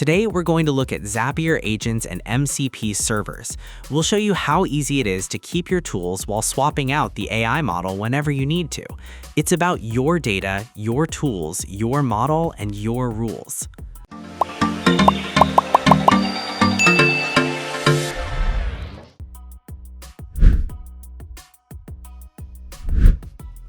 Today, we're going to look at Zapier Agents and MCP Servers. We'll show you how easy it is to keep your tools while swapping out the AI model whenever you need to. It's about your data, your tools, your model, and your rules.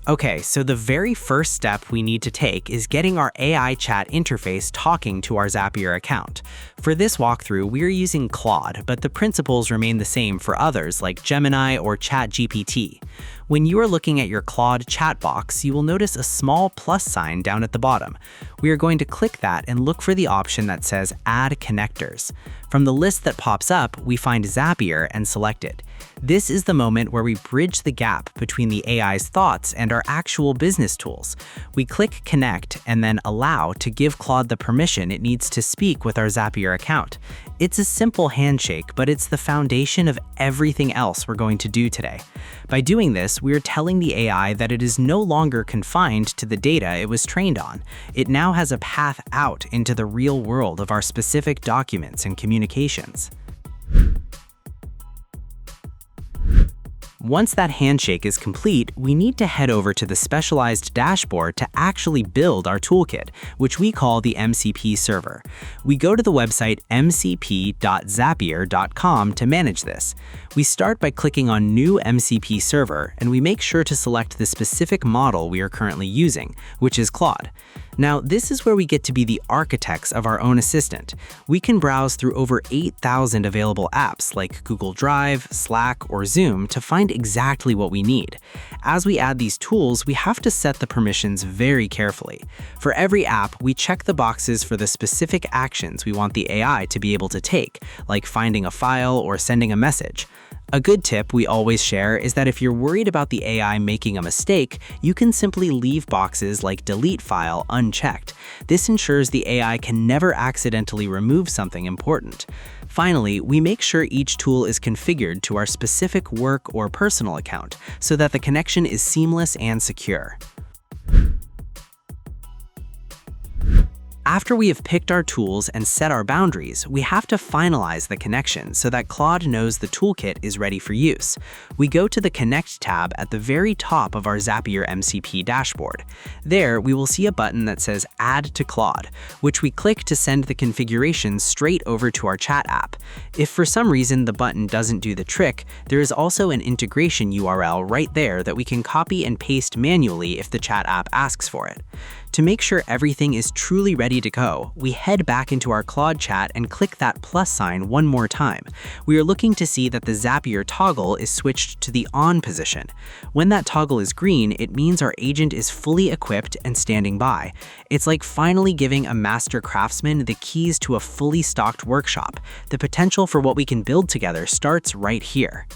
Okay, so the very first step we need to take is getting our AI chat interface talking to our Zapier account. For this walkthrough, we are using Claude, but the principles remain the same for others like Gemini or ChatGPT. When you are looking at your Claude chat box, you will notice a small plus sign down at the bottom. We are going to click that and look for the option that says Add Connectors. From the list that pops up, we find Zapier and select it. This is the moment where we bridge the gap between the AI's thoughts and our actual business tools. We click Connect and then Allow to give Claude the permission it needs to speak with our Zapier account. It's a simple handshake, but it's the foundation of everything else we're going to do today. By doing this, we are telling the AI that it is no longer confined to the data it was trained on. It now has a path out into the real world of our specific documents and communications. Once that handshake is complete, we need to head over to the specialized dashboard to actually build our toolkit, which we call the MCP Server. We go to the website mcp.zapier.com to manage this. We start by clicking on New MCP Server, and we make sure to select the specific model we are currently using, which is Claude. Now, this is where we get to be the architects of our own assistant. We can browse through over 8,000 available apps like Google Drive, Slack, or Zoom to find exactly what we need. As we add these tools, we have to set the permissions very carefully. For every app, we check the boxes for the specific actions we want the AI to be able to take, like finding a file or sending a message. A good tip we always share is that if you're worried about the AI making a mistake, you can simply leave boxes like Delete File unchecked. This ensures the AI can never accidentally remove something important. Finally, we make sure each tool is configured to our specific work or personal account so that the connection is seamless and secure. After we have picked our tools and set our boundaries, we have to finalize the connection so that Claude knows the toolkit is ready for use. We go to the Connect tab at the very top of our Zapier MCP dashboard. There, we will see a button that says Add to Claude, which we click to send the configuration straight over to our chat app. If for some reason the button doesn't do the trick, there is also an integration URL right there that we can copy and paste manually if the chat app asks for it. To make sure everything is truly ready to go, we head back into our Claude chat and click that plus sign one more time. We are looking to see that the Zapier toggle is switched to the on position. When that toggle is green, it means our agent is fully equipped and standing by. It's like finally giving a master craftsman the keys to a fully stocked workshop. The potential for what we can build together starts right here.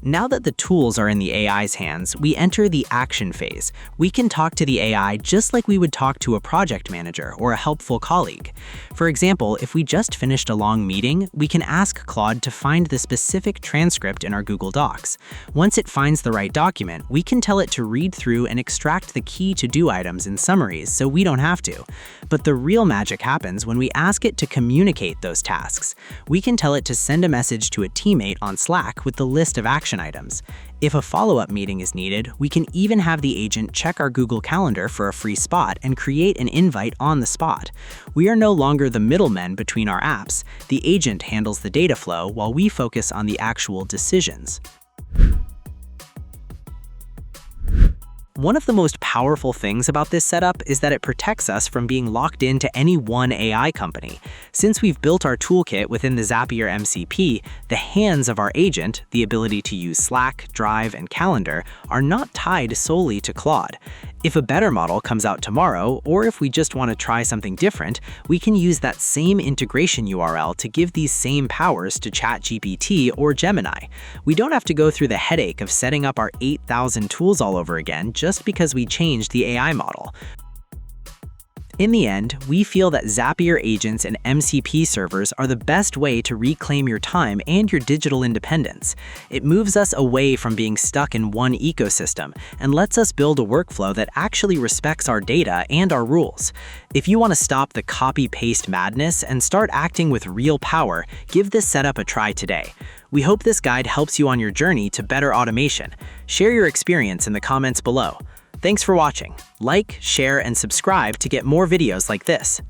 Now that the tools are in the AI's hands, we enter the action phase. We can talk to the AI just like we would talk to a project manager or a helpful colleague. For example, if we just finished a long meeting, we can ask Claude to find the specific transcript in our Google Docs. Once it finds the right document, we can tell it to read through and extract the key to-do items in summaries so we don't have to. But the real magic happens when we ask it to communicate those tasks. We can tell it to send a message to a teammate on Slack with the list of action items. If a follow-up meeting is needed, we can even have the agent check our Google Calendar for a free spot and create an invite on the spot. We are no longer the middlemen between our apps. The agent handles the data flow while we focus on the actual decisions. One of the most powerful things about this setup is that it protects us from being locked into any one AI company. Since we've built our toolkit within the Zapier MCP, the hands of our agent, the ability to use Slack, Drive, and Calendar, are not tied solely to Claude. If a better model comes out tomorrow, or if we just want to try something different, we can use that same integration URL to give these same powers to ChatGPT or Gemini. We don't have to go through the headache of setting up our 8,000 tools all over again just because we changed the AI model. In the end, we feel that Zapier agents and MCP servers are the best way to reclaim your time and your digital independence. It moves us away from being stuck in one ecosystem and lets us build a workflow that actually respects our data and our rules. If you want to stop the copy-paste madness and start acting with real power, give this setup a try today. We hope this guide helps you on your journey to better automation. Share your experience in the comments below. Thanks for watching. Like, share, and subscribe to get more videos like this.